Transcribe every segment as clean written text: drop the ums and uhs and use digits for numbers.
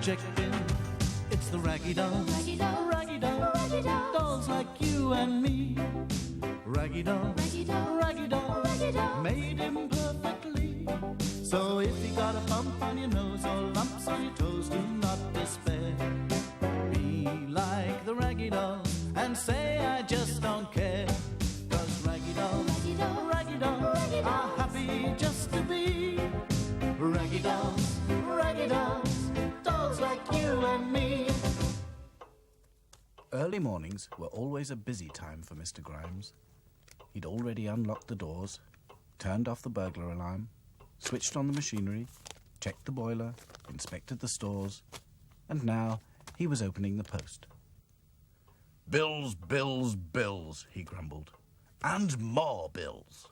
reject bin. It's the Raggy Dolls. Raggy Dolls. Raggy Dolls. Raggy Dolls. Dolls like you and me. Raggy Dolls. Raggy Dolls. Raggy Dolls. Raggy Dolls. Made him perfectly. So if you got a bump on your nose or lumps on your toes, do not despair. Be like the Raggy Dolls and say I just don't care. 'Cause Raggy Dolls, Raggy Dolls. Raggy Dolls Raggy Dolls. are happy just to be Raggy Dolls, Raggy Dolls, dolls like you and me. Early mornings were always a busy time for Mr. Grimes. He'd already unlocked the doors, turned off the burglar alarm, switched on the machinery, checked the boiler, inspected the stores, and now he was opening the post. Bills, bills, bills, he grumbled. And more bills.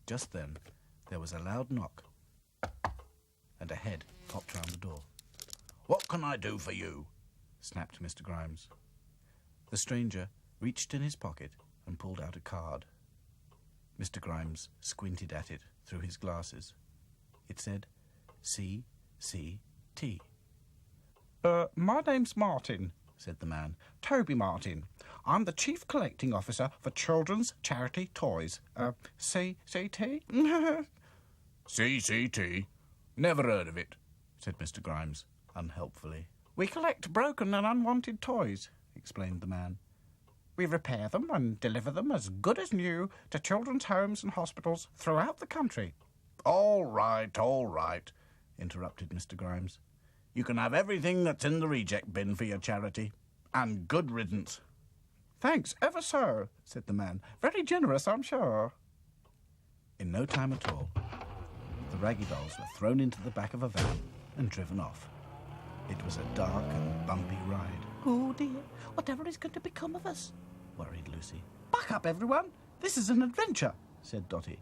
Just then, there was a loud knock, and a head popped round the door. What can I do for you? Snapped Mr. Grimes. The stranger reached in his pocket and pulled out a card. Mr. Grimes squinted at it through his glasses. It said C.C.T. My name's Martin, said the man. Toby Martin. I'm the Chief Collecting Officer for Children's Charity Toys. CCT? CCT. Never heard of it, said Mr. Grimes, unhelpfully. We collect broken and unwanted toys, explained the man. We repair them and deliver them as good as new to children's homes and hospitals throughout the country. All right, interrupted Mr. Grimes. You can have everything that's in the reject bin for your charity. And good riddance. Thanks ever so, said the man. Very generous, I'm sure. In no time at all, the Raggy Dolls were thrown into the back of a van and driven off. It was a dark and bumpy ride. Oh dear, whatever is going to become of us? Worried Lucy. Buck up, everyone. This is an adventure, Said Dotty.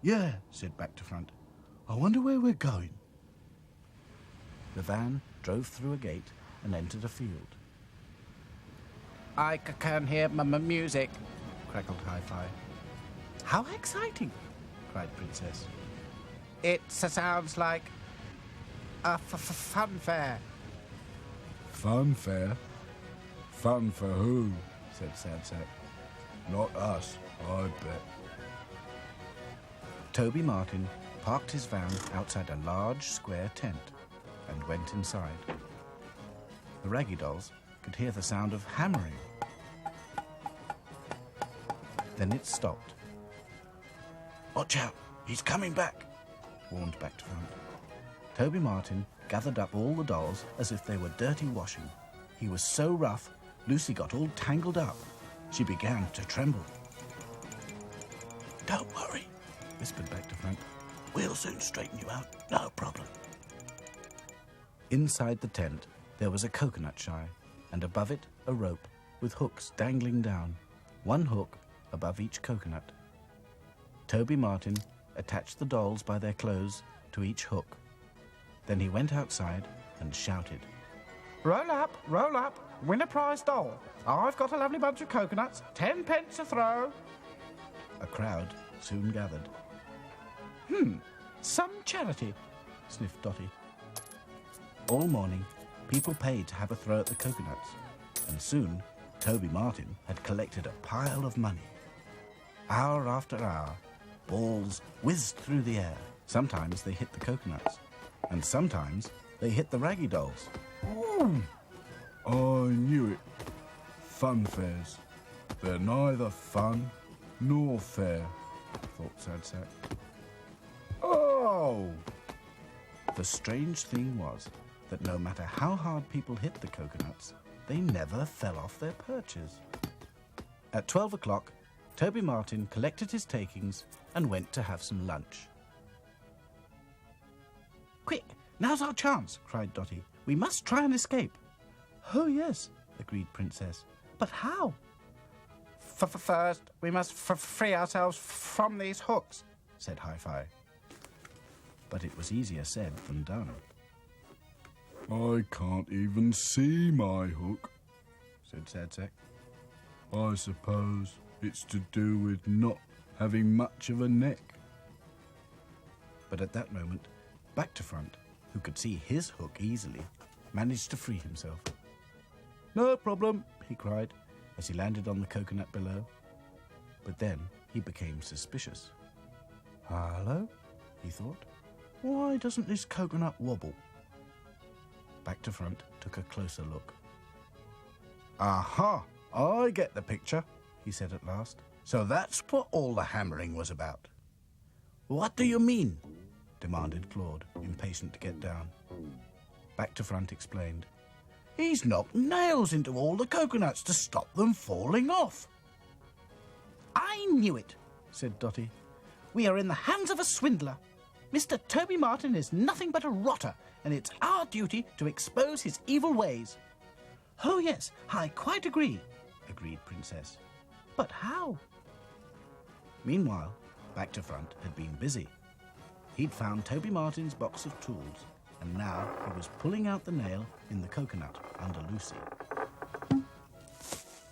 Yeah, said Back to Front. I wonder where we're going. The van drove through a gate and entered a field. I can hear music, Crackled Hi-Fi. How exciting, cried Princess. It sounds like a funfair. Funfair? Fun for who? Said Sad Sack. Not us, I bet. Toby Martin parked his van outside a large square tent and went inside. The Raggy Dolls could hear the sound of hammering. Then it stopped. Watch out, he's coming back, warned Back to Front. Toby Martin gathered up all the dolls as if they were dirty washing. He was so rough, Lucy got all tangled up. She began to tremble. Don't worry, whispered Back to Front. We'll soon straighten you out, no problem. Inside the tent, there was a coconut shy, and above it a rope with hooks dangling down, one hook above each coconut. Toby Martin attached the dolls by their clothes to each hook. Then he went outside and shouted, Roll up, win a prize doll. I've got a lovely bunch of coconuts, 10 pence a throw. A crowd soon gathered. Some charity, Sniffed Dotty. All morning, people paid to have a throw at the coconuts, and soon Toby Martin had collected a pile of money. Hour after hour, balls whizzed through the air. Sometimes they hit the coconuts, and sometimes they hit the Raggy Dolls. Ooh, I knew it. Funfairs. They're neither fun nor fair, thought Sad Sack. Oh! The strange thing was that no matter how hard people hit the coconuts, they never fell off their perches. At 12 o'clock, Toby Martin collected his takings and went to have some lunch. Quick, now's our chance, cried Dotty. We must try and escape. Oh, yes, agreed Princess. But how? First, we must free ourselves from these hooks, said Hi-Fi. But it was easier said than done. I can't even see my hook, said Sad Sack. I suppose it's to do with not having much of a neck. But at that moment, Back to Front who could see his hook easily, managed to free himself. "No problem," he cried as he landed on the coconut below. But then he became suspicious. "Hello?" he thought. "Why doesn't this coconut wobble?" Back to Front took a closer look. "Aha! I get the picture," he said at last. "So that's what all the hammering was about." "What do you mean?" demanded Claude, impatient to get down. Back to Front explained. "He's knocked nails into all the coconuts to stop them falling off." I knew it, said Dotty. We are in the hands of a swindler. Mr. Toby Martin is nothing but a rotter, and it's our duty to expose his evil ways. Oh, yes, I quite agree, agreed Princess. But how? Meanwhile, Back to Front had been busy. He'd found Toby Martin's box of tools, and now he was pulling out the nail in the coconut under Lucy.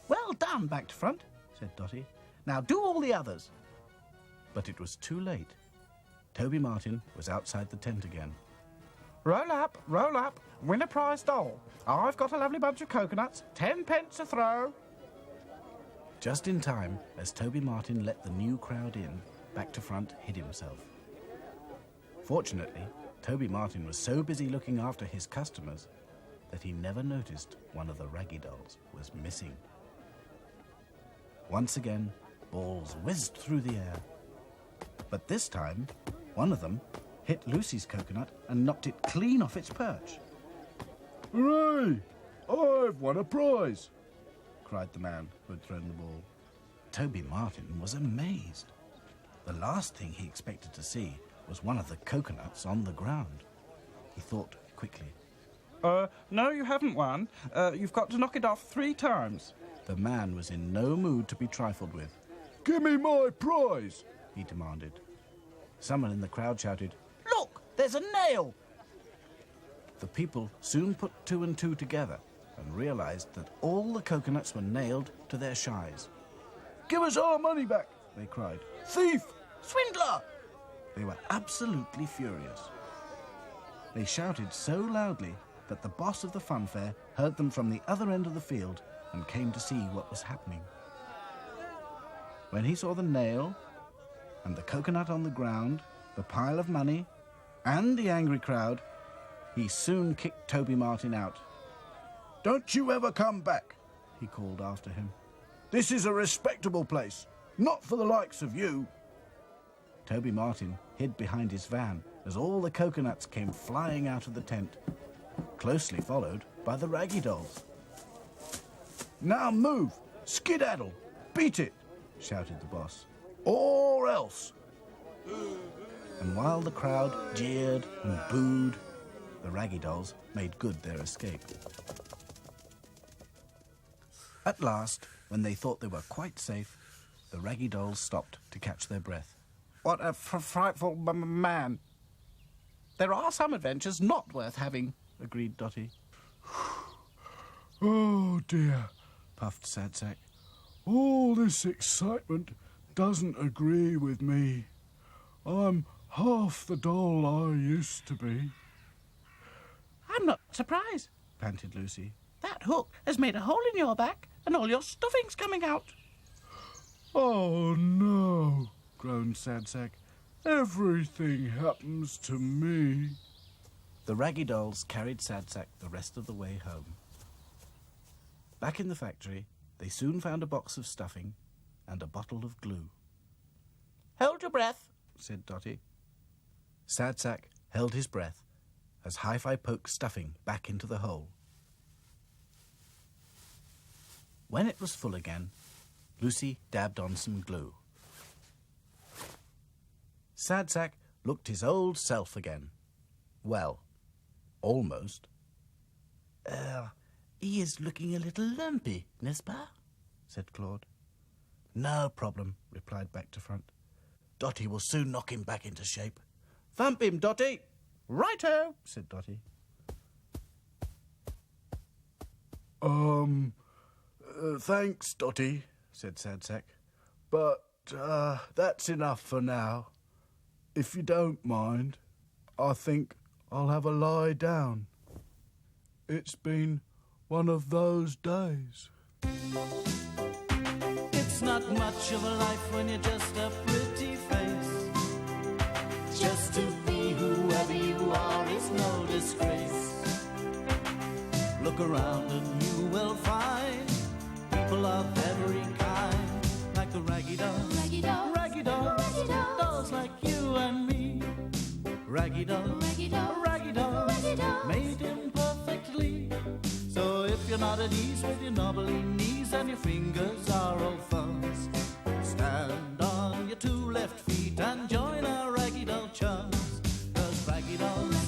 Well done, Back to Front, said Dotty. Now do all the others. But it was too late. Toby Martin was outside the tent again. Roll up, win a prize doll. I've got a lovely bunch of coconuts, 10 pence a throw. Just in time, as Toby Martin let the new crowd in, Back to Front hid himself. Fortunately, Toby Martin was so busy looking after his customers that he never noticed one of the Raggy Dolls was missing. Once again, balls whizzed through the air. But this time, one of them hit Lucy's coconut and knocked it clean off its perch. Hooray! I've won a prize! Cried the man who had thrown the ball. Toby Martin was amazed. The last thing he expected to see was one of the coconuts on the ground. He thought quickly. No, you haven't won. You've got to knock it off 3 times. The man was in no mood to be trifled with. Give me my prize! He demanded. Someone in the crowd shouted, Look, there's a nail! The people soon put 2 and 2 together and realized that all the coconuts were nailed to their shies. Give us our money back! They cried. Thief! Swindler! They were absolutely furious. They shouted so loudly that the boss of the Funfair heard them from the other end of the field and came to see what was happening. When he saw the nail and the coconut on the ground, the pile of money and the angry crowd, he soon kicked Toby Martin out. Don't you ever come back, he called after him. This is a respectable place, not for the likes of you. Toby Martin hid behind his van as all the coconuts came flying out of the tent, closely followed by the Raggy Dolls. Now move, skedaddle, beat it, shouted the boss. Or else. And while the crowd jeered and booed, the Raggy Dolls made good their escape. At last, when they thought they were quite safe, the Raggy Dolls stopped to catch their breath. What a frightful man. There are some adventures not worth having, agreed Dotty. Oh dear, puffed Sadsack. All this excitement doesn't agree with me. I'm half the doll I used to be. I'm not surprised, panted Lucy. That hook has made a hole in your back and all your stuffing's coming out. Oh no, groaned Sadsack. Everything happens to me. The Raggy Dolls carried Sadsack the rest of the way home. Back in the factory, they soon found a box of stuffing and a bottle of glue. Hold your breath, said Dotty. Sadsack held his breath as Hi-Fi poked stuffing back into the hole. When it was full again, Lucy dabbed on some glue. Sadsack looked his old self again. Well, almost. He is looking a little lumpy, n'est-ce pas? Said Claude. No problem, replied Back to Front. Dotty will soon knock him back into shape. Thump him, Dotty. Righto, said Dotty. Thanks, Dotty, said Sadsack. But that's enough for now. If you don't mind, I think I'll have a lie down. It's been one of those days. It's not much of a life when you're just a pretty face. Just to be whoever you are is no disgrace. Look around and you will find people of every kind, like the Raggy Dolls, Raggy Dolls, Raggy Dolls, Raggy Dolls, dolls like you and me. Raggy Dolls, Raggy Dolls, Raggy Dolls, Raggy Dolls, made imperfectly. So if you're not at ease with your knobbly knees and your fingers are all fuzz, stand on your two left feet and join our Raggy Doll chums. 'Cause Raggy Dolls,